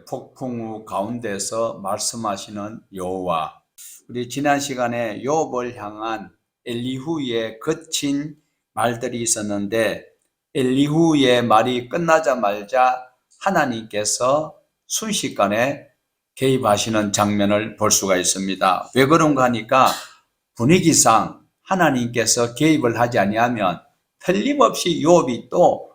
폭풍우 가운데서 말씀하시는 여호와. 우리 지난 시간에 욥을 향한 엘리후의 거친 말들이 있었는데, 엘리후의 말이 끝나자마자 하나님께서 순식간에 개입하시는 장면을 볼 수가 있습니다. 왜 그런가 하니까 분위기상 하나님께서 개입을 하지 아니하면 틀림없이 욥이 또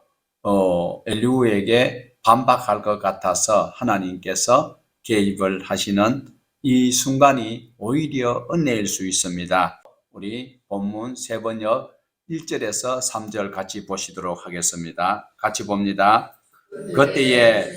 엘리후에게 반박할 것 같아서 하나님께서 개입을 하시는 이 순간이 오히려 은혜일 수 있습니다. 우리 본문 세번역 1절에서 3절 같이 보시도록 하겠습니다. 같이 봅니다. 그때에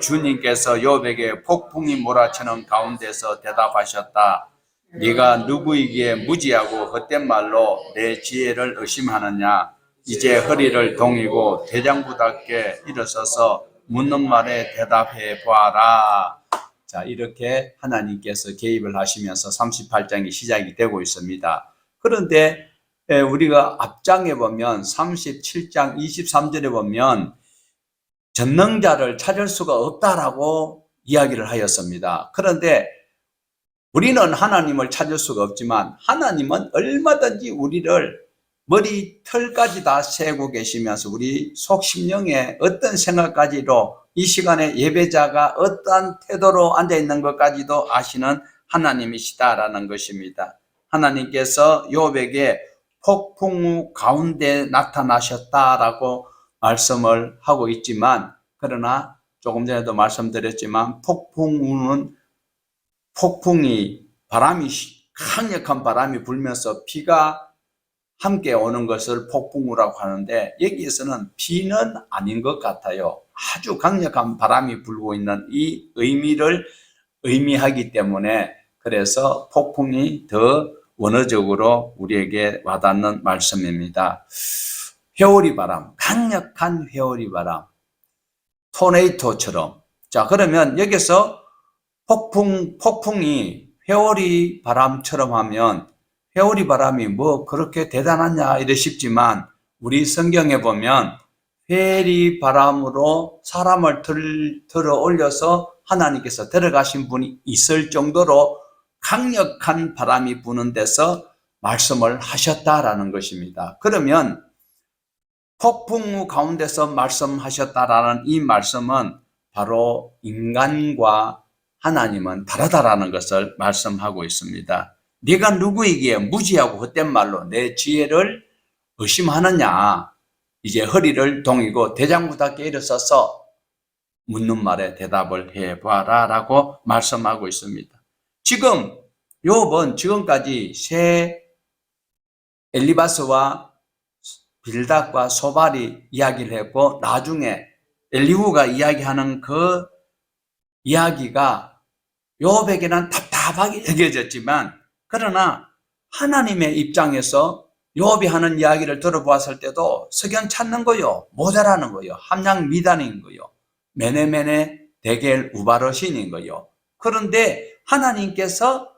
주님께서 욥에게 폭풍이 몰아치는 가운데서 대답하셨다. 네가 누구이기에 무지하고 헛된 말로 내 지혜를 의심하느냐. 이제 허리를 동이고 대장부답게 일어서서 묻는 말에 대답해 보아라. 자, 이렇게 하나님께서 개입을 하시면서 38장이 시작이 되고 있습니다. 그런데 우리가 앞장에 보면 37장 23절에 보면 전능자를 찾을 수가 없다라고 이야기를 하였습니다. 그런데 우리는 하나님을 찾을 수가 없지만 하나님은 얼마든지 우리를 머리털까지 다 세고 계시면서 우리 속심령에 어떤 생각까지도 이 시간에 예배자가 어떠한 태도로 앉아있는 것까지도 아시는 하나님이시다라는 것입니다. 하나님께서 욥에게 폭풍우 가운데 나타나셨다라고 말씀을 하고 있지만, 그러나 조금 전에도 말씀드렸지만 폭풍이 바람이 강력한 바람이 불면서 비가 함께 오는 것을 폭풍우라고 하는데, 여기에서는 비는 아닌 것 같아요. 아주 강력한 바람이 불고 있는 이 의미를 의미하기 때문에, 그래서 폭풍이 더 원어적으로 우리에게 와닿는 말씀입니다. 회오리 바람, 강력한 회오리 바람, 토네이토처럼. 자, 그러면 여기서 폭풍이 회오리 바람처럼 하면 회오리 바람이 뭐 그렇게 대단하냐 이래 싶지만, 우리 성경에 보면 회오리 바람으로 사람을 들어 올려서 하나님께서 데려가신 분이 있을 정도로 강력한 바람이 부는 데서 말씀을 하셨다라는 것입니다. 그러면 폭풍우 가운데서 말씀하셨다라는 이 말씀은 바로 인간과 하나님은 다르다라는 것을 말씀하고 있습니다. 네가 누구이기에 무지하고 헛된 말로 내 지혜를 의심하느냐. 이제 허리를 동이고 대장부답게 일어서서 묻는 말에 대답을 해봐라 라고 말씀하고 있습니다. 지금 욥은 지금까지 세 엘리바스와 빌닷과 소발이 이야기를 했고, 나중에 엘리후가 이야기하는 그 이야기가 욥에게는 답답하게 여겨졌지만, 그러나 하나님의 입장에서 욥이 하는 이야기를 들어보았을 때도 석연 찾는 거요, 모자라는 거요, 함량 미단인 거요, 메네메네 데겔 우바르신인 거요. 그런데 하나님께서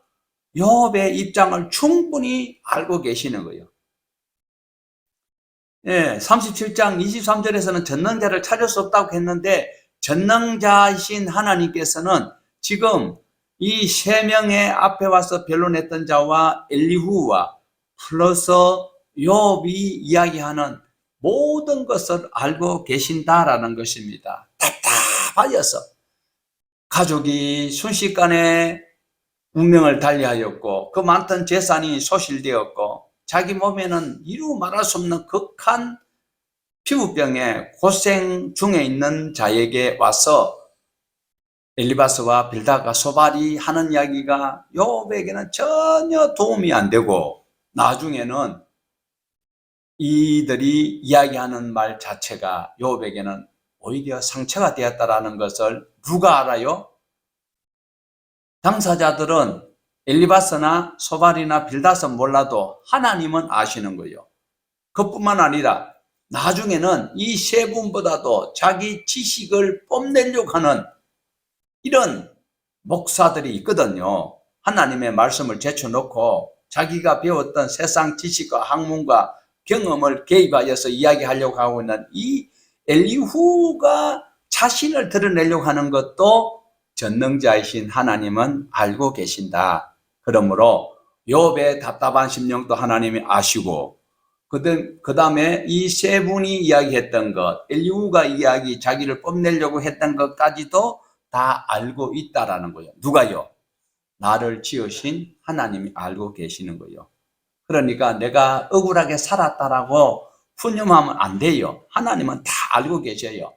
욥의 입장을 충분히 알고 계시는 거예요. 37장 23절에서는 전능자를 찾을 수 없다고 했는데, 전능자이신 하나님께서는 지금 이 세 명의 앞에 와서 변론했던 자와 엘리후와 플러스 욥이 이야기하는 모든 것을 알고 계신다라는 것입니다. 답답하여서 가족이 순식간에 운명을 달리하였고, 그 많던 재산이 소실되었고, 자기 몸에는 이루 말할 수 없는 극한 피부병에 고생 중에 있는 자에게 와서 엘리바스와 빌닷과 소발이 하는 이야기가 욥에게는 전혀 도움이 안 되고, 나중에는 이들이 이야기하는 말 자체가 욥에게는 오히려 상처가 되었다라는 것을 누가 알아요? 당사자들은 엘리바스나 소발이나 빌닷은 몰라도 하나님은 아시는 거예요. 그뿐만 아니라 나중에는 이 세 분보다도 자기 지식을 뽐내려고 하는 이런 목사들이 있거든요. 하나님의 말씀을 제쳐놓고 자기가 배웠던 세상 지식과 학문과 경험을 개입하여서 이야기하려고 하고 있는 이 엘리후가 자신을 드러내려고 하는 것도 전능자이신 하나님은 알고 계신다. 그러므로 욥의 답답한 심령도 하나님이 아시고, 그 다음에 이 세 분이 이야기했던 것, 엘리후가 자기를 뽐내려고 했던 것까지도 다 알고 있다라는 거예요. 누가요? 나를 지으신 하나님이 알고 계시는 거예요. 그러니까 내가 억울하게 살았다라고 푸념하면 안 돼요. 하나님은 다 알고 계셔요.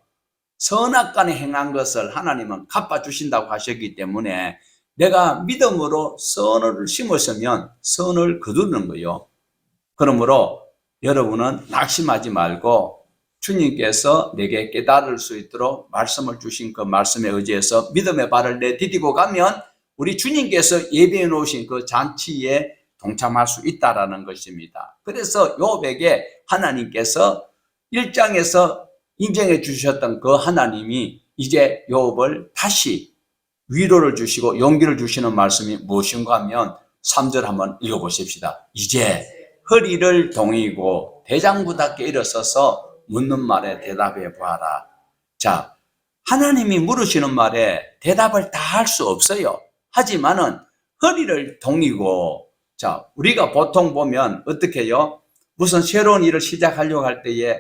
선악간에 행한 것을 하나님은 갚아주신다고 하셨기 때문에 내가 믿음으로 선을 심었으면 선을 거두는 거예요. 그러므로 여러분은 낙심하지 말고 주님께서 내게 깨달을 수 있도록 말씀을 주신 그 말씀에 의지해서 믿음의 발을 내디디고 가면 우리 주님께서 예비해 놓으신 그 잔치에 동참할 수 있다라는 것입니다. 그래서 욥에게 하나님께서 1장에서 인정해 주셨던 그 하나님이 이제 욥을 다시 위로를 주시고 용기를 주시는 말씀이 무엇인가 하면 3절 한번 읽어보십시다. 이제 허리를 동이고 대장부답게 일어서서 묻는 말에 대답해 보아라. 자, 하나님이 물으시는 말에 대답을 다 할 수 없어요. 하지만은 허리를 동이고, 자, 우리가 보통 보면 어떻게 해요? 무슨 새로운 일을 시작하려고 할 때에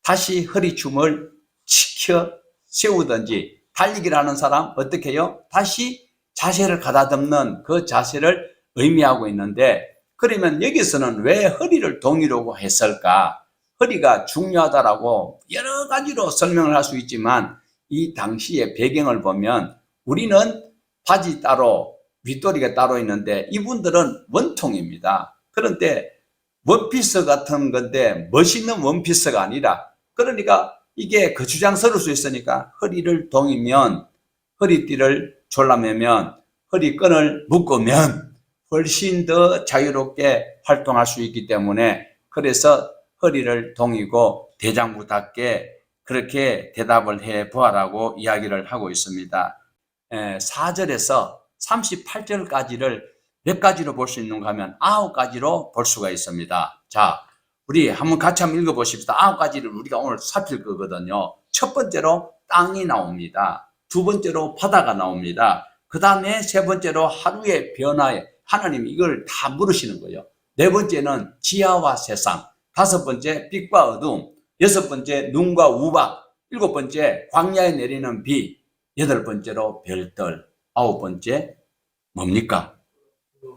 다시 허리춤을 치켜 세우든지, 달리기를 하는 사람 어떻게 해요? 다시 자세를 가다듬는 그 자세를 의미하고 있는데, 그러면 여기서는 왜 허리를 동이라고 했을까? 허리가 중요하다라고 여러 가지로 설명을 할 수 있지만 이 당시의 배경을 보면 우리는 바지 따로 윗도리가 따로 있는데 이분들은 원통입니다. 그런데 원피스 같은 건데 멋있는 원피스가 아니라, 그러니까 이게 거추장스러울 수 있으니까 허리를 동이면, 허리띠를 졸라매면, 허리끈을 묶으면 훨씬 더 자유롭게 활동할 수 있기 때문에, 그래서 허리를 동이고 대장부답게 그렇게 대답을 해 보아라고 이야기를 하고 있습니다. 4절에서 38절까지를 몇 가지로 볼 수 있는가 하면 9가지로 볼 수가 있습니다. 자, 우리 한번 같이 한번 읽어보십시다. 9가지를 우리가 오늘 살필 거거든요. 첫 번째로 땅이 나옵니다. 두 번째로 바다가 나옵니다. 그 다음에 세 번째로 하루의 변화에 하나님이 이걸 다 물으시는 거예요. 네 번째는 지하와 세상, 다섯 번째 빛과 어둠, 여섯 번째 눈과 우박, 일곱 번째 광야에 내리는 비, 여덟 번째로 별들, 아홉 번째 뭡니까?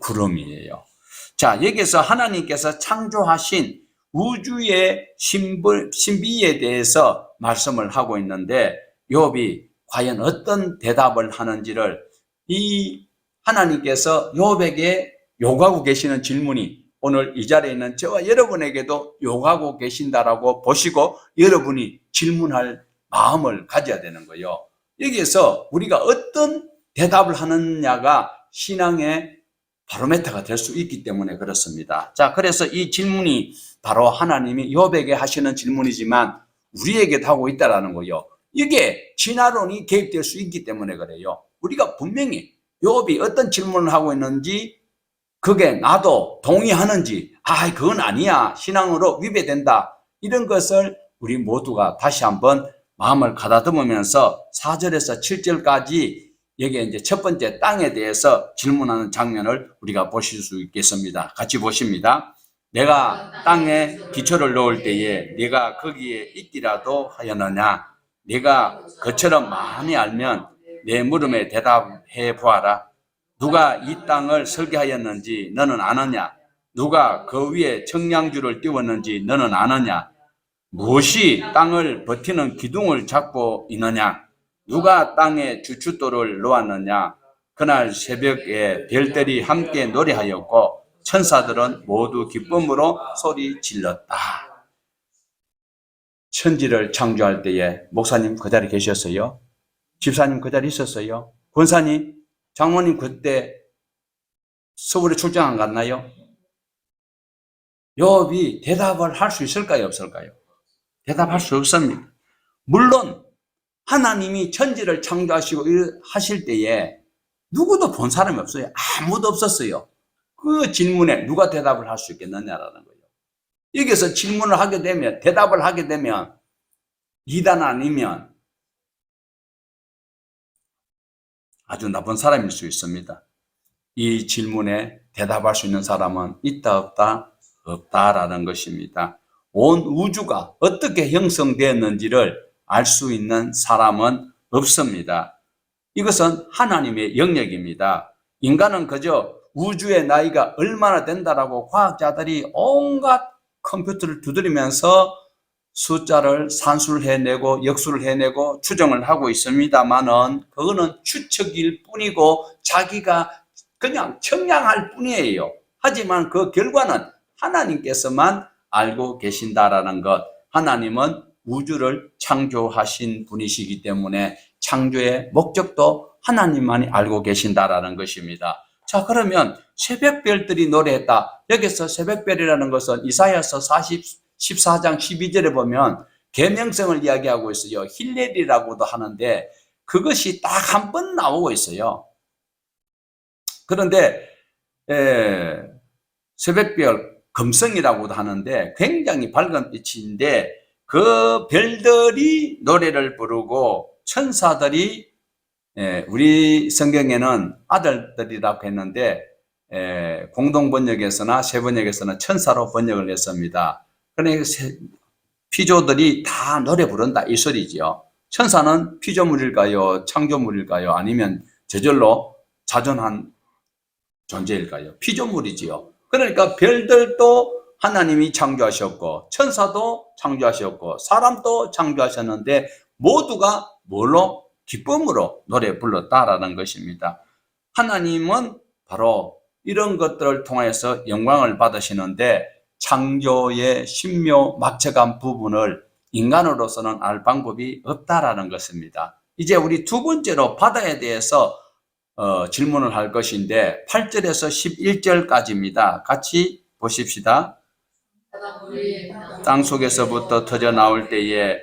구름이에요. 자, 여기서 하나님께서 창조하신 우주의 신비에 대해서 말씀을 하고 있는데, 욥이 과연 어떤 대답을 하는지를 이 하나님께서 욥에게 요구하고 계시는 질문이 오늘 이 자리에 있는 저와 여러분에게도 요구하고 계신다라고 보시고 여러분이 질문할 마음을 가져야 되는 거예요. 여기에서 우리가 어떤 대답을 하느냐가 신앙의 바로메터가 될 수 있기 때문에 그렇습니다. 자, 그래서 이 질문이 바로 하나님이 욥에게 하시는 질문이지만 우리에게도 하고 있다라는 거예요. 이게 진화론이 개입될 수 있기 때문에 그래요. 우리가 분명히 욥이 어떤 질문을 하고 있는지, 그게 나도 동의하는지, 그건 아니야, 신앙으로 위배된다, 이런 것을 우리 모두가 다시 한번 마음을 가다듬으면서 4절에서 7절까지 여기에 이제 첫 번째 땅에 대해서 질문하는 장면을 우리가 보실 수 있겠습니다. 같이 보십니다. 내가 땅에 기초를 놓을 때에 네가 거기에 있기라도 하였느냐? 네가 그처럼 많이 알면 내 물음에 대답해 보아라. 누가 이 땅을 설계하였는지 너는 아느냐? 누가 그 위에 청량줄을 띄웠는지 너는 아느냐? 무엇이 땅을 버티는 기둥을 잡고 있느냐? 누가 땅에 주춧돌을 놓았느냐? 그날 새벽에 별들이 함께 노래하였고 천사들은 모두 기쁨으로 소리 질렀다. 천지를 창조할 때에 목사님 그 자리에 계셨어요? 집사님 그 자리에 있었어요? 권사님, 장모님 그때 서울에 출장 안 갔나요? 욥이 대답을 할 수 있을까요? 없을까요? 대답할 수 없습니다. 물론 하나님이 천지를 창조하시고 하실 때에 누구도 본 사람이 없어요. 아무도 없었어요. 그 질문에 누가 대답을 할 수 있겠느냐라는 거예요. 여기서 질문을 하게 되면, 대답을 하게 되면 이단 아니면 아주 나쁜 사람일 수 있습니다. 이 질문에 대답할 수 있는 사람은 있다 없다? 없다라는 것입니다. 온 우주가 어떻게 형성되었는지를 알 수 있는 사람은 없습니다. 이것은 하나님의 영역입니다. 인간은 그저 우주의 나이가 얼마나 된다라고 과학자들이 온갖 컴퓨터를 두드리면서 숫자를 산수를 해내고 역수를 해내고 추정을 하고 있습니다만은 그거는 추측일 뿐이고 자기가 그냥 청량할 뿐이에요. 하지만 그 결과는 하나님께서만 알고 계신다라는 것. 하나님은 우주를 창조하신 분이시기 때문에 창조의 목적도 하나님만이 알고 계신다라는 것입니다. 자, 그러면 새벽별들이 노래했다. 여기서 새벽별이라는 것은 이사야서 14장 12절에 보면 계명성을 이야기하고 있어요. 힐렐이라고도 하는데 그것이 딱 한 번 나오고 있어요. 그런데 새벽별 금성이라고도 하는데 굉장히 밝은 빛인데 그 별들이 노래를 부르고 천사들이 우리 성경에는 아들들이라고 했는데 공동번역에서나 세번역에서는 천사로 번역을 했습니다. 그러니까 피조들이 다 노래 부른다 이 소리지요. 천사는 피조물일까요? 창조물일까요? 아니면 저절로 자존한 존재일까요? 피조물이지요. 그러니까 별들도 하나님이 창조하셨고 천사도 창조하셨고 사람도 창조하셨는데 모두가 뭘로? 기쁨으로 노래 불렀다라는 것입니다. 하나님은 바로 이런 것들을 통해서 영광을 받으시는데 창조의 신묘 막측한 부분을 인간으로서는 알 방법이 없다라는 것입니다. 이제 우리 두 번째로 바다에 대해서 질문을 할 것인데 8절에서 11절까지입니다. 같이 보십시다. 땅 속에서부터 터져 나올 때에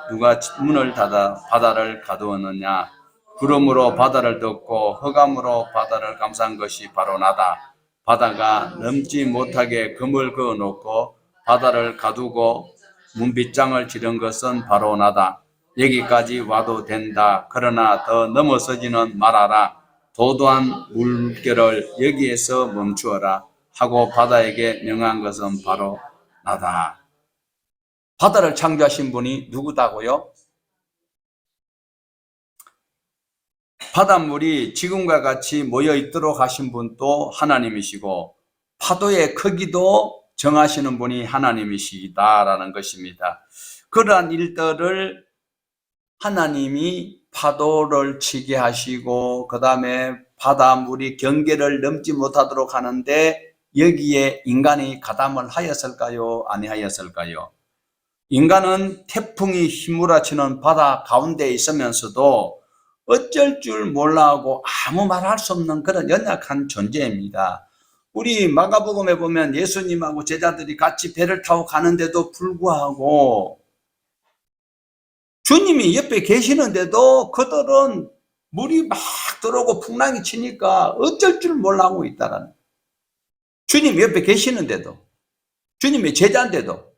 누가 문을 닫아 바다를 가두었느냐? 구름으로 바다를 덮고 흑암으로 바다를 감싼 것이 바로 나다. 바다가 넘지 못하게 금을 그어놓고 바다를 가두고 문빗장을 치른 것은 바로 나다. 여기까지 와도 된다. 그러나 더 넘어서지는 말아라. 도도한 물결을 여기에서 멈추어라 하고 바다에게 명한 것은 바로 나다. 바다를 창조하신 분이 누구다고요? 바닷물이 지금과 같이 모여 있도록 하신 분도 하나님이시고 파도의 크기도 정하시는 분이 하나님이시다라는 것입니다. 그러한 일들을 하나님이 파도를 치게 하시고 그 다음에 바닷물이 경계를 넘지 못하도록 하는데 여기에 인간이 가담을 하였을까요? 아니하였을까요? 인간은 태풍이 휘몰아치는 바다 가운데 있으면서도 어쩔 줄 몰라하고 아무 말 할 수 없는 그런 연약한 존재입니다. 우리 마가복음에 보면 예수님하고 제자들이 같이 배를 타고 가는데도 불구하고 주님이 옆에 계시는데도 그들은 물이 막 들어오고 풍랑이 치니까 어쩔 줄 몰라하고 있다라는. 주님 옆에 계시는데도, 주님의 제자인데도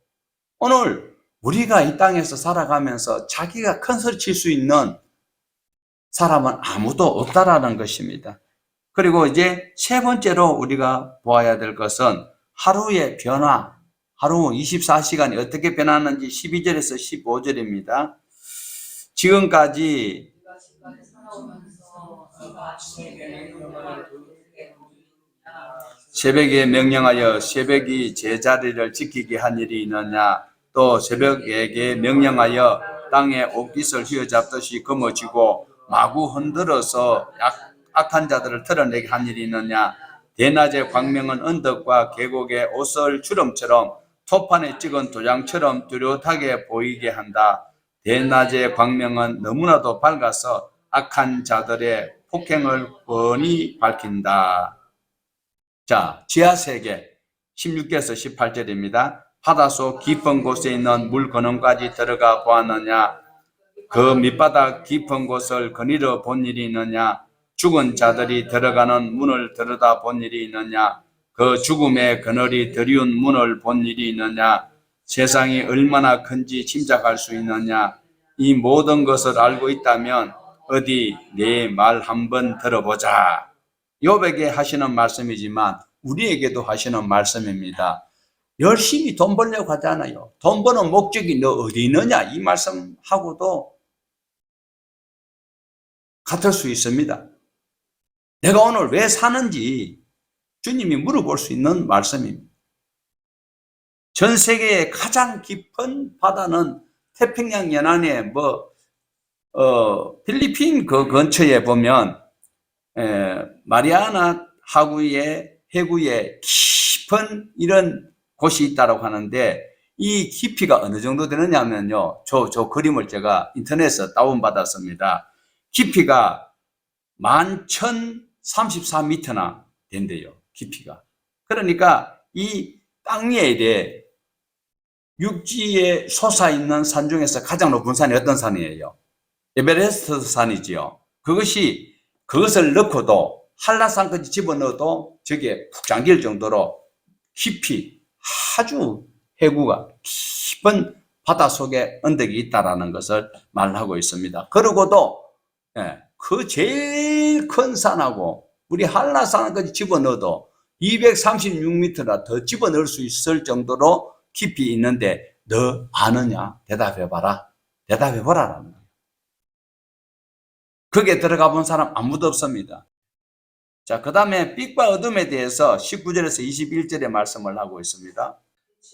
오늘 우리가 이 땅에서 살아가면서 자기가 큰 소리 칠 수 있는 사람은 아무도 없다라는 것입니다. 그리고 이제 세 번째로 우리가 보아야 될 것은 하루의 변화, 하루 24시간이 어떻게 변하는지 12절에서 15절입니다. 지금까지 새벽에 명령하여 새벽이 제자리를 지키게 한 일이 있느냐? 또 새벽에게 명령하여 땅에 옥깃을 휘어잡듯이 거머쥐고 마구 흔들어서 악한 자들을 털어내게 한 일이 있느냐? 대낮의 광명은 언덕과 계곡의 옷을 주름처럼 토판에 찍은 도장처럼 뚜렷하게 보이게 한다. 대낮의 광명은 너무나도 밝아서 악한 자들의 폭행을 훤히 밝힌다. 자, 지하세계 16절에서 18절입니다. 바다속 깊은 곳에 있는 물 근원까지 들어가 보았느냐? 그 밑바닥 깊은 곳을 거닐어 본 일이 있느냐? 죽은 자들이 들어가는 문을 들여다 본 일이 있느냐? 그 죽음의 그늘이 드리운 문을 본 일이 있느냐? 세상이 얼마나 큰지 짐작할 수 있느냐? 이 모든 것을 알고 있다면 어디 내 말 한번 들어보자. 욥에게 하시는 말씀이지만 우리에게도 하시는 말씀입니다. 열심히 돈 벌려고 하잖아요. 돈 버는 목적이 너 어디 있느냐 이 말씀하고도 같을 수 있습니다. 내가 오늘 왜 사는지 주님이 물어볼 수 있는 말씀입니다. 전 세계의 가장 깊은 바다는 태평양 연안에 필리핀 그 근처에 보면 마리아나 하구의 해구에 깊은 이런 곳이 있다고 하는데 이 깊이가 어느 정도 되느냐면요. 저 그림을 제가 인터넷에서 다운받았습니다. 깊이가 11,034m나 된대요. 깊이가. 그러니까 이 땅 위에 육지에 솟아있는 산 중에서 가장 높은 산이 어떤 산이에요? 에베레스트 산이지요. 그것을 넣고도 한라산까지 집어넣어도 저게 푹 잠길 정도로 깊이 아주 해구가 깊은 바다 속에 언덕이 있다라는 것을 말하고 있습니다. 그러고도 그 제일 큰 산하고 우리 한라산까지 집어넣어도 236m나 더 집어넣을 수 있을 정도로 깊이 있는데 너 아느냐? 대답해봐라. 대답해보라라는 거예요. 거기에 들어가 본 사람 아무도 없습니다. 자, 그 다음에 빛과 어둠에 대해서 19절에서 21절의 말씀을 하고 있습니다.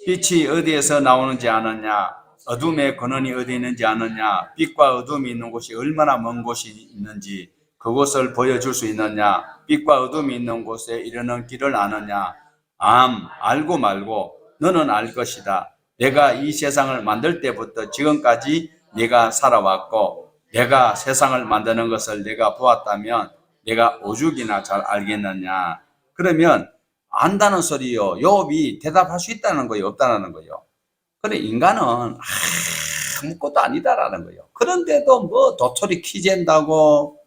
빛이 어디에서 나오는지 아느냐? 어둠의 근원이 어디 있는지 아느냐? 빛과 어둠이 있는 곳이 얼마나 먼 곳이 있는지 그곳을 보여줄 수 있느냐? 빛과 어둠이 있는 곳에 이르는 길을 아느냐? 알고 말고 너는 알 것이다. 내가 이 세상을 만들 때부터 지금까지 네가 살아왔고 내가 세상을 만드는 것을 내가 보았다면 내가 오죽이나 잘 알겠느냐. 그러면 안다는 소리요. 욥이 대답할 수 있다는 거예요, 없다는 거예요. 그래 인간은 아무것도 아니다라는 거예요. 그런데도 뭐 도토리 키젠다고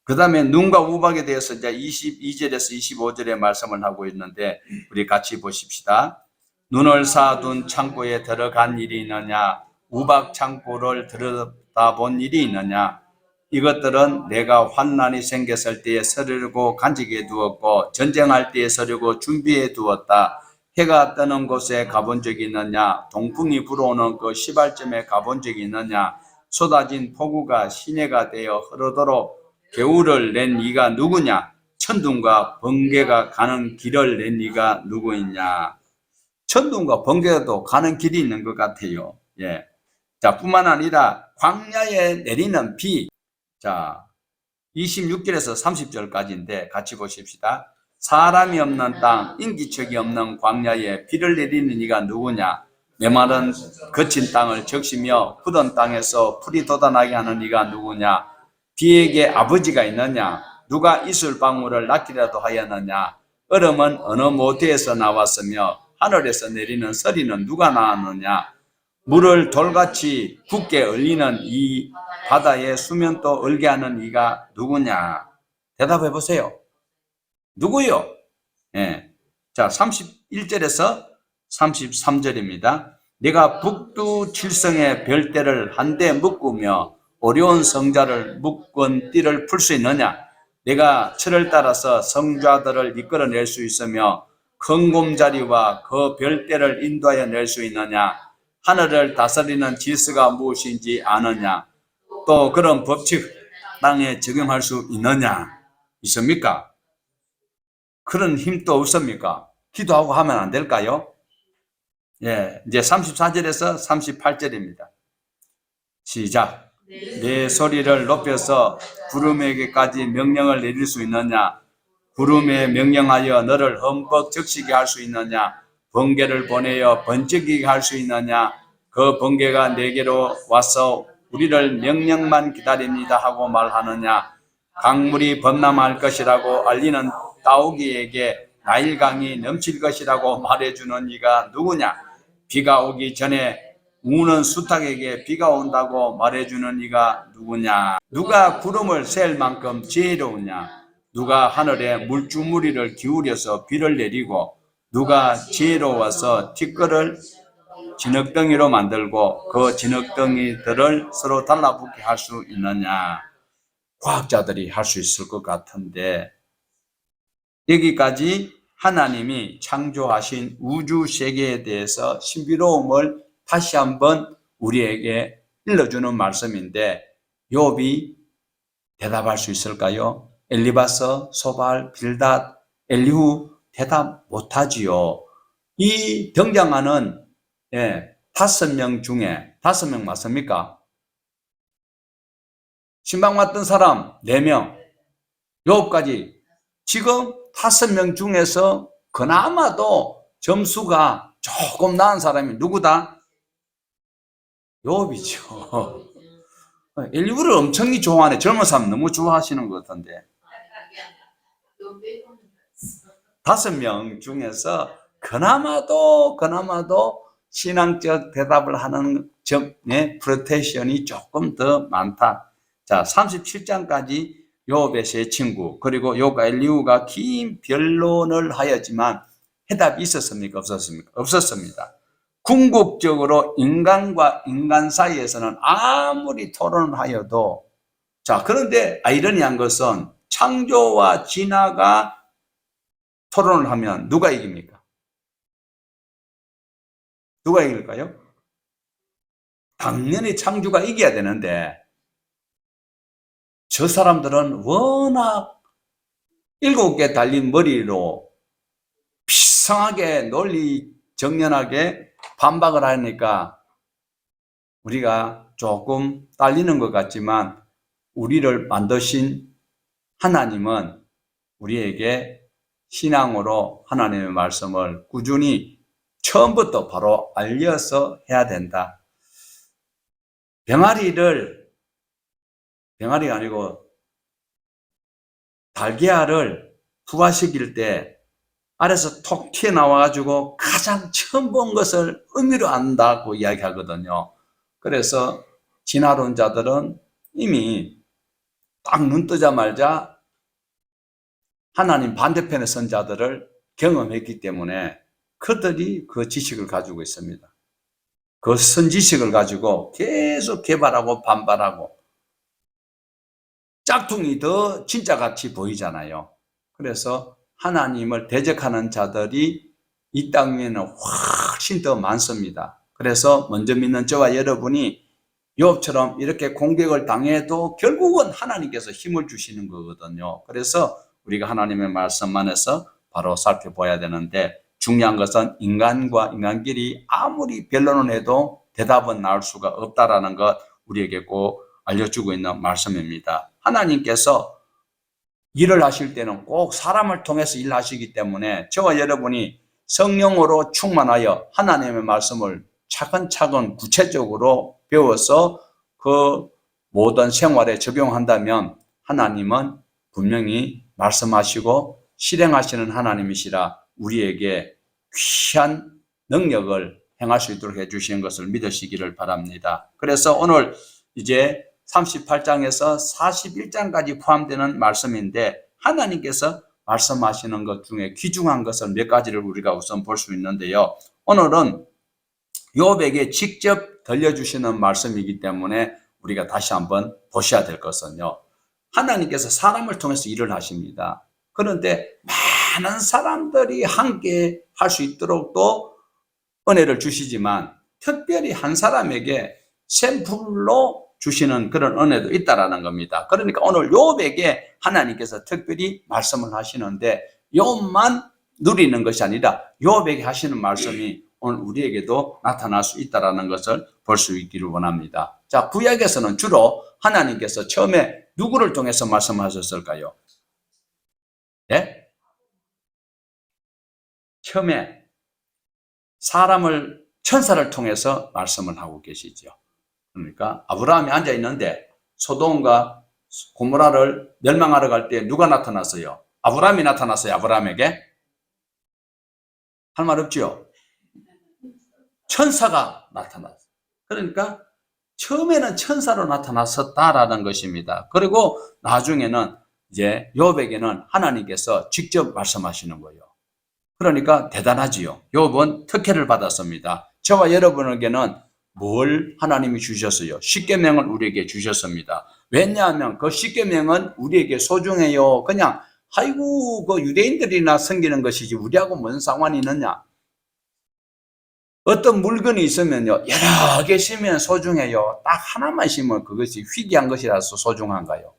그 다음에 눈과 우박에 대해서 이제 22절에서 25절의 말씀을 하고 있는데 우리 같이 보십시다. 눈을 쌓아둔 창고에 들어간 일이 있느냐? 우박 창고를 들여다본 일이 있느냐? 이것들은 내가 환난이 생겼을 때에 서려고 간직해 두었고 전쟁할 때에 서려고 준비해 두었다. 해가 뜨는 곳에 가본 적이 있느냐? 동풍이 불어오는 그 시발점에 가본 적이 있느냐? 쏟아진 폭우가 시내가 되어 흐르도록 겨울을 낸 이가 누구냐? 천둥과 번개가 가는 길을 낸 이가 누구이냐? 천둥과 번개도 가는 길이 있는 것 같아요. 자, 뿐만 아니라 광야에 내리는 비. 자, 26절에서 30절까지인데 같이 보십시다. 사람이 없는 땅, 인기척이 없는 광야에 비를 내리는 이가 누구냐? 메마른 거친 땅을 적시며 굳은 땅에서 풀이 돋아나게 하는 이가 누구냐? 비에게 아버지가 있느냐? 누가 이슬방울을 낳기라도 하였느냐? 얼음은 어느 모태에서 나왔으며 하늘에서 내리는 서리는 누가 낳았느냐? 물을 돌같이 굳게 얼리는 이 바다의 수면도 얼게 하는 이가 누구냐? 대답해 보세요. 누구요? 자, 31절에서 33절입니다. 내가 북두칠성의 별대를 한데 묶으며 어려운 성자를 묶은 띠를 풀 수 있느냐? 내가 철을 따라서 성자들을 이끌어낼 수 있으며 큰 곰자리와 그 별대를 인도하여 낼 수 있느냐? 하늘을 다스리는 질서가 무엇인지 아느냐? 또 그런 법칙 땅에 적용할 수 있느냐? 있습니까? 그런 힘도 없습니까? 기도하고 하면 안 될까요? 이제 34절에서 38절입니다. 시작. 내 소리를 높여서 구름에게까지 명령을 내릴 수 있느냐? 구름에 명령하여 너를 흠뻑 적시게 할 수 있느냐? 번개를 보내어 번쩍이게 할 수 있느냐? 그 번개가 내게로 와서 우리를 명령만 기다립니다 하고 말하느냐? 강물이 범람할 것이라고 알리는 따오기에게 나일강이 넘칠 것이라고 말해주는 이가 누구냐? 비가 오기 전에 우는 수탉에게 비가 온다고 말해주는 이가 누구냐? 누가 구름을 셀 만큼 지혜로우냐? 누가 하늘에 물주머리를 기울여서 비를 내리고 누가 지혜로워서 티끌을 진흙덩이로 만들고 그 진흙덩이들을 서로 달라붙게 할 수 있느냐? 과학자들이 할 수 있을 것 같은데, 여기까지 하나님이 창조하신 우주 세계에 대해서 신비로움을 다시 한번 우리에게 일러주는 말씀인데, 욥이 대답할 수 있을까요? 엘리바서, 소발, 빌닷, 엘리후 대답 못하지요. 이 등장하는 5명 중에 5명 맞습니까? 신방 왔던 사람 4명, 욥까지 지금 5명 중에서 그나마도 점수가 조금 나은 사람이 누구다? 욥이죠. 엘리후를 엄청 좋아하네. 젊은 사람 너무 좋아하시는 것 같은데. 5명 중에서 그나마도 신앙적 대답을 하는 프로테이션이 조금 더 많다. 자, 37장까지 욥의 세 친구 그리고 욥과 엘리후가 긴 변론을 하였지만 해답이 있었습니까? 없었습니까? 없었습니다. 궁극적으로 인간과 인간 사이에서는 아무리 토론을 하여도, 자, 그런데 아이러니한 것은 창조와 진화가 토론을 하면 누가 이깁니까? 누가 이길까요? 당연히 창조가 이겨야 되는데, 저 사람들은 워낙 7개 달린 머리로 비상하게 논리 정연하게 반박을 하니까 우리가 조금 딸리는 것 같지만, 우리를 만드신 하나님은 우리에게 신앙으로 하나님의 말씀을 꾸준히 처음부터 바로 알려서 해야 된다. 병아리가 아니고 달걀을 부화시킬 때 아래서 톡 튀어나와가지고 가장 처음 본 것을 의미로 안다고 이야기하거든요. 그래서 진화론자들은 이미 딱 눈 뜨자마자 하나님 반대편의 선자들을 경험했기 때문에 그들이 그 지식을 가지고 있습니다. 그 선지식을 가지고 계속 개발하고 반발하고, 짝퉁이 더 진짜같이 보이잖아요. 그래서 하나님을 대적하는 자들이 이 땅 위에는 훨씬 더 많습니다. 그래서 먼저 믿는 저와 여러분이 욥처럼 이렇게 공격을 당해도 결국은 하나님께서 힘을 주시는 거거든요. 그래서 우리가 하나님의 말씀 안에서 바로 살펴봐야 되는데, 중요한 것은 인간과 인간끼리 아무리 변론을 해도 대답은 나올 수가 없다라는 것 우리에게 꼭 알려주고 있는 말씀입니다. 하나님께서 일을 하실 때는 꼭 사람을 통해서 일하시기 때문에 저와 여러분이 성령으로 충만하여 하나님의 말씀을 차근차근 구체적으로 배워서 그 모든 생활에 적용한다면 하나님은 분명히 말씀하시고 실행하시는 하나님이시라 우리에게 귀한 능력을 행할 수 있도록 해주시는 것을 믿으시기를 바랍니다. 그래서 오늘 이제 38장에서 41장까지 포함되는 말씀인데, 하나님께서 말씀하시는 것 중에 귀중한 것을 몇 가지를 우리가 우선 볼 수 있는데요. 오늘은 욥에게 직접 들려주시는 말씀이기 때문에 우리가 다시 한번 보셔야 될 것은요, 하나님께서 사람을 통해서 일을 하십니다. 그런데 많은 사람들이 함께 할 수 있도록 또 은혜를 주시지만, 특별히 한 사람에게 샘플로 주시는 그런 은혜도 있다라는 겁니다. 그러니까 오늘 욥에게 하나님께서 특별히 말씀을 하시는데, 욥만 누리는 것이 아니라 욥에게 하시는 말씀이 오늘 우리에게도 나타날 수 있다라는 것을 볼 수 있기를 원합니다. 자, 구약에서는 주로 하나님께서 처음에 누구를 통해서 말씀하셨을까요? 네? 처음에 천사를 통해서 말씀을 하고 계시죠. 그러니까 아브라함이 앉아 있는데 소돔과 고모라를 멸망하러 갈 때 누가 나타났어요? 아브라함이 나타났어요. 아브라함에게 할 말 없죠? 천사가 나타났어요. 그러니까 처음에는 천사로 나타났었다라는 것입니다. 그리고 나중에는 이제 욥에게는 하나님께서 직접 말씀하시는 거예요. 그러니까 대단하지요. 욥은 특혜를 받았습니다. 저와 여러분에게는 뭘 하나님이 주셨어요? 십계명을 우리에게 주셨습니다. 왜냐하면 그 십계명은 우리에게 소중해요. 그냥 아이고 그 유대인들이나 섬기는 것이지 우리하고 무슨 상관이 있느냐. 어떤 물건이 있으면요 여러 개 있으면 소중해요. 딱 하나만 있으면 그것이 희귀한 것이라서 소중한가요?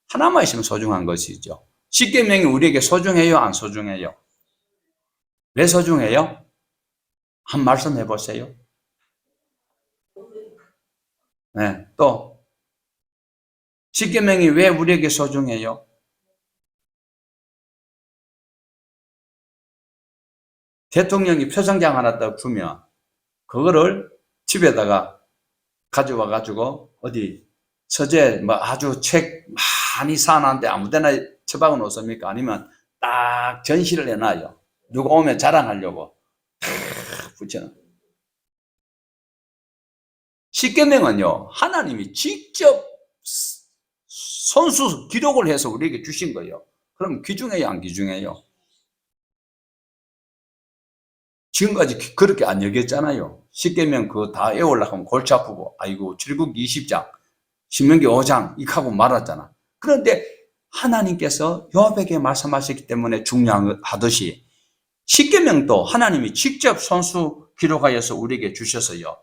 하나만 있으면 소중한 것이죠. 십계명이 우리에게 소중해요? 안 소중해요? 왜 소중해요? 한 말씀 해보세요. 네, 또 십계명이 왜 우리에게 소중해요? 대통령이 표창장 하나 딱 주면 그거를 집에다가 가져와 가지고 어디 서재 뭐 아주 책 많이 사놨는데 아무데나 처박아 놓습니까? 아니면 딱 전시를 해놔요. 누가 오면 자랑하려고 붙여놔. 십계명은요 하나님이 직접 손수 기록을 해서 우리에게 주신 거예요. 그럼 귀중해요, 안 귀중해요? 지금까지 그렇게 안 여겼잖아요. 십계명 그거 다 외우려고 하면 골치 아프고 아이고 출애굽기 20장 신명기 5장 이하고 말았잖아. 그런데 하나님께서 요압에게 말씀하셨기 때문에 중요하듯이 십계명도 하나님이 직접 손수 기록하여서 우리에게 주셨어요.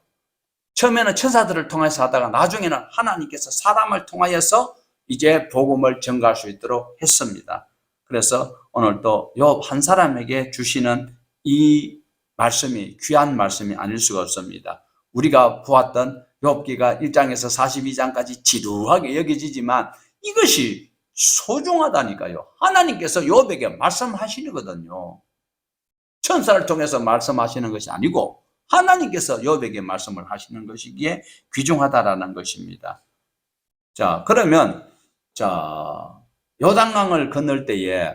처음에는 천사들을 통해서 하다가 나중에는 하나님께서 사람을 통하여서 이제 복음을 전가할 수 있도록 했습니다. 그래서 오늘 또 요압 한 사람에게 주시는 이 말씀이 귀한 말씀이 아닐 수가 없습니다. 우리가 보았던 욥기가 1장에서 42장까지 지루하게 여겨지지만 이것이 소중하다니까요. 하나님께서 욥에게 말씀하시거든요. 천사를 통해서 말씀하시는 것이 아니고 하나님께서 욥에게 말씀을 하시는 것이기에 귀중하다라는 것입니다. 자, 그러면 요단강을 건널 때에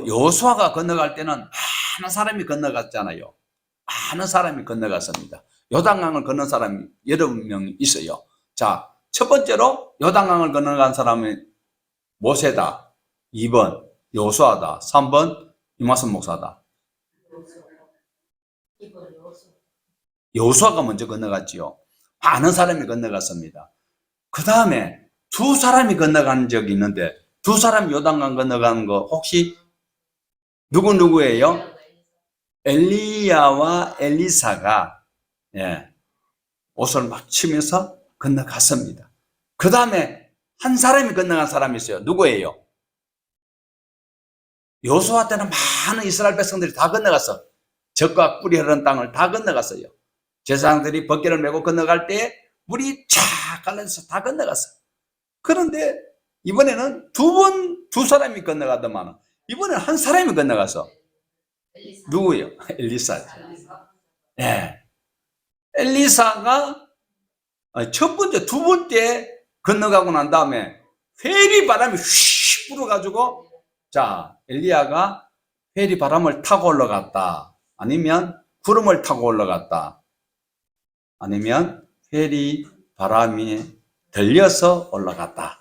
여호수아가 건너갈 때는 많은 사람이 건너갔잖아요. 많은 사람이 건너갔습니다. 요단강을 건넌 사람이 여러 명 있어요. 자, 첫 번째로 요단강을 건너간 사람은 모세다. 2번 여호수아다. 3번 이마선 목사다. 여호수아가 먼저 건너갔지요. 많은 사람이 건너갔습니다. 그 다음에 두 사람이 건너간 적이 있는데 두 사람이 요단강 건너가는 거 혹시 누구예요? 엘리야와 엘리사가 옷을 막 치면서 건너갔습니다. 그 다음에 한 사람이 건너간 사람이 있어요. 누구예요? 여호수아 때는 많은 이스라엘 백성들이 다 건너갔어. 젖과 꿀이 흐르는 땅을 다 건너갔어요. 제사장들이 벗개를 메고 건너갈 때 물이 쫙 갈라져서 다 건너갔어. 그런데 이번에는 두 사람이 건너가더만 이번에는 한 사람이 건너가서 누구예요? 엘리사. 예. 엘리사가 첫 번째, 두 번째 건너가고 난 다음에 회리 바람이 휙 불어가지고 자, 엘리야가 회리 바람을 타고 올라갔다. 아니면 구름을 타고 올라갔다. 아니면 회리 바람이 들려서 올라갔다.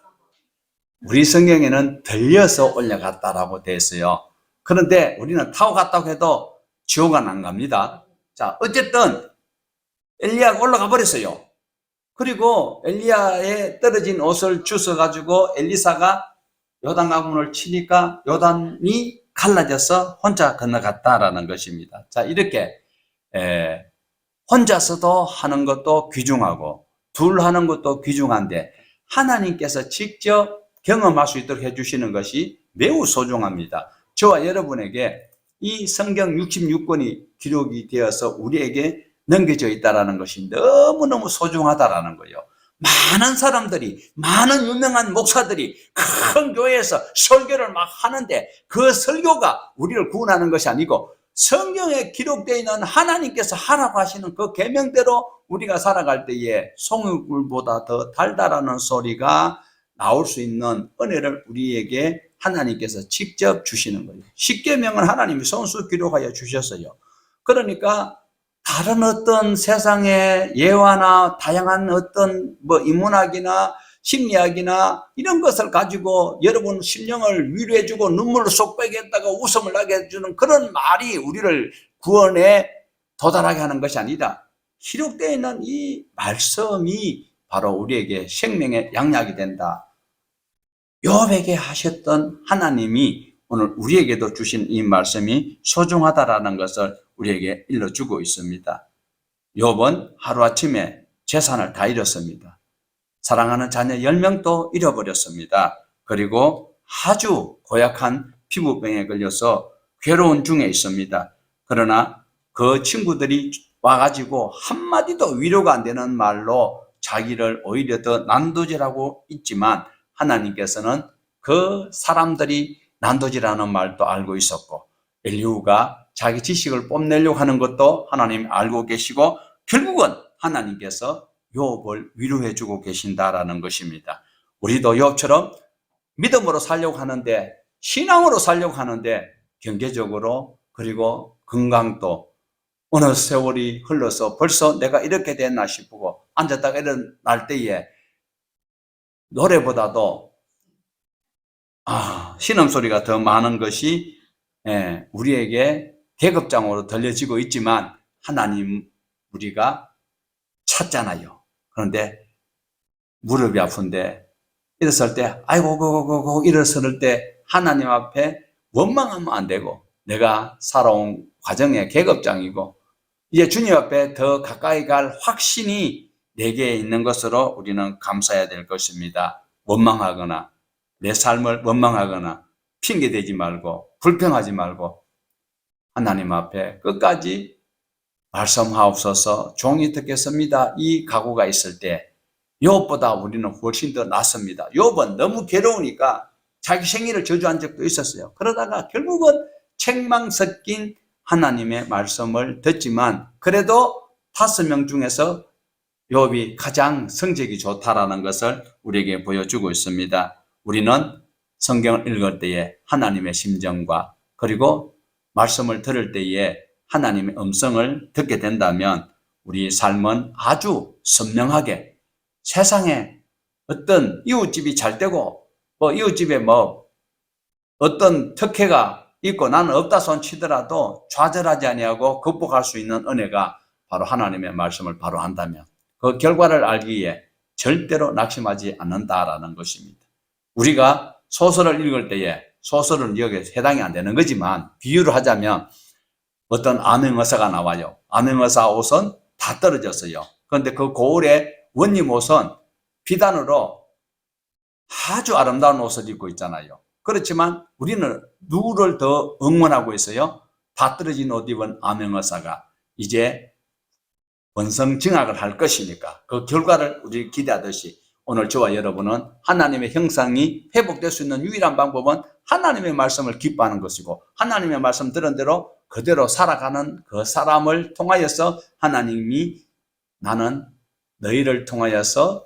우리 성경에는 들려서 올라갔다라고 되어 있어요. 그런데 우리는 타고 갔다고 해도 지옥은 안 갑니다. 자, 어쨌든 엘리야가 올라가 버렸어요. 그리고 엘리야의 떨어진 옷을 주워가지고 엘리사가 요단강물을 치니까 요단이 갈라져서 혼자 건너갔다라는 것입니다. 자, 이렇게 혼자서도 하는 것도 귀중하고 둘 하는 것도 귀중한데 하나님께서 직접 경험할 수 있도록 해주시는 것이 매우 소중합니다. 저와 여러분에게 이 성경 66권이 기록이 되어서 우리에게 넘겨져 있다는 것이 너무너무 소중하다라는 거예요. 많은 사람들이, 많은 유명한 목사들이 큰 교회에서 설교를 막 하는데 그 설교가 우리를 구원하는 것이 아니고 성경에 기록되어 있는 하나님께서 하라고 하시는 그 계명대로 우리가 살아갈 때에 송이굴보다 더 달달하는 소리가 나올 수 있는 은혜를 우리에게 하나님께서 직접 주시는 거예요. 십계명은 하나님이 손수 기록하여 주셨어요. 그러니까 다른 어떤 세상의 예화나 다양한 어떤 인문학이나 심리학이나 이런 것을 가지고 여러분 심령을 위로해주고 눈물을 쏙 빼게 했다가 웃음을 나게 해주는 그런 말이 우리를 구원에 도달하게 하는 것이 아니라 기록되어 있는 이 말씀이 바로 우리에게 생명의 양약이 된다. 욥에게 하셨던 하나님이 오늘 우리에게도 주신 이 말씀이 소중하다라는 것을 우리에게 일러주고 있습니다. 욥은 하루아침에 재산을 다 잃었습니다. 사랑하는 자녀 10명도 잃어버렸습니다. 그리고 아주 고약한 피부병에 걸려서 괴로운 중에 있습니다. 그러나 그 친구들이 와가지고 한마디도 위로가 안 되는 말로 자기를 오히려 더 난도질하고 있지만 하나님께서는 그 사람들이 난도질하는 말도 알고 있었고 엘리후가 자기 지식을 뽐내려고 하는 것도 하나님 알고 계시고 결국은 하나님께서 욥을 위로해주고 계신다라는 것입니다. 우리도 욥처럼 믿음으로 살려고 하는데 신앙으로 살려고 하는데 경제적으로 그리고 건강도 어느 세월이 흘러서 벌써 내가 이렇게 됐나 싶고 앉았다가 일어날 때에 노래보다도 신음소리가 더 많은 것이 우리에게 계급장으로 들려지고 있지만 하나님 우리가 찾잖아요. 그런데 무릎이 아픈데 일어설 때 아이고 일어설 때 하나님 앞에 원망하면 안 되고 내가 살아온 과정의 계급장이고 이제 주님 앞에 더 가까이 갈 확신이 내게 있는 것으로 우리는 감사해야 될 것입니다. 원망하거나 내 삶을 원망하거나 핑계대지 말고 불평하지 말고 하나님 앞에 끝까지 말씀하옵소서 종이 듣겠습니다. 이 각오가 있을 때 욥보다 우리는 훨씬 더 낫습니다. 욥은 너무 괴로우니까 자기 생일을 저주한 적도 있었어요. 그러다가 결국은 책망 섞인 하나님의 말씀을 듣지만 그래도 5명 중에서 욥이 가장 성적이 좋다라는 것을 우리에게 보여주고 있습니다. 우리는 성경을 읽을 때에 하나님의 심정과 그리고 말씀을 들을 때에 하나님의 음성을 듣게 된다면 우리 삶은 아주 선명하게 세상에 어떤 이웃집이 잘 되고 이웃집에 어떤 특혜가 있고 나는 없다 손 치더라도 좌절하지 아니하고 극복할 수 있는 은혜가 바로 하나님의 말씀을 바로 한다면 그 결과를 알기에 절대로 낙심하지 않는다라는 것입니다. 우리가 소설을 읽을 때에 소설은 여기에 해당이 안 되는 거지만 비유를 하자면 어떤 암행어사가 나와요. 암행어사 옷은 다 떨어졌어요. 그런데 그 고을의 원님 옷은 비단으로 아주 아름다운 옷을 입고 있잖아요. 그렇지만 우리는 누구를 더 응원하고 있어요? 다 떨어진 옷 입은 암행어사가 이제 원성증악을 할 것이니까 그 결과를 우리 기대하듯이 오늘 저와 여러분은 하나님의 형상이 회복될 수 있는 유일한 방법은 하나님의 말씀을 기뻐하는 것이고 하나님의 말씀 들은 대로 그대로 살아가는 그 사람을 통하여서 하나님이 나는 너희를 통하여서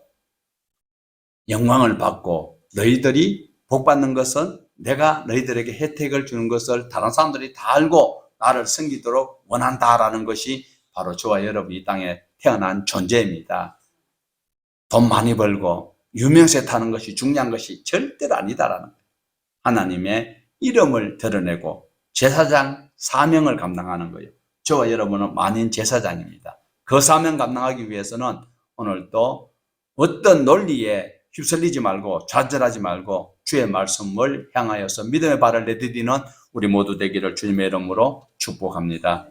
영광을 받고 너희들이 복받는 것은 내가 너희들에게 혜택을 주는 것을 다른 사람들이 다 알고 나를 섬기도록 원한다라는 것이 바로 저와 여러분이 이 땅에 태어난 존재입니다. 돈 많이 벌고 유명세 타는 것이 중요한 것이 절대로 아니다라는 거예요. 하나님의 이름을 드러내고 제사장 사명을 감당하는 거예요. 저와 여러분은 만인 제사장입니다. 그 사명 감당하기 위해서는 오늘 또 어떤 논리에 휩쓸리지 말고 좌절하지 말고 주의 말씀을 향하여서 믿음의 발을 내디디는 우리 모두 되기를 주님의 이름으로 축복합니다.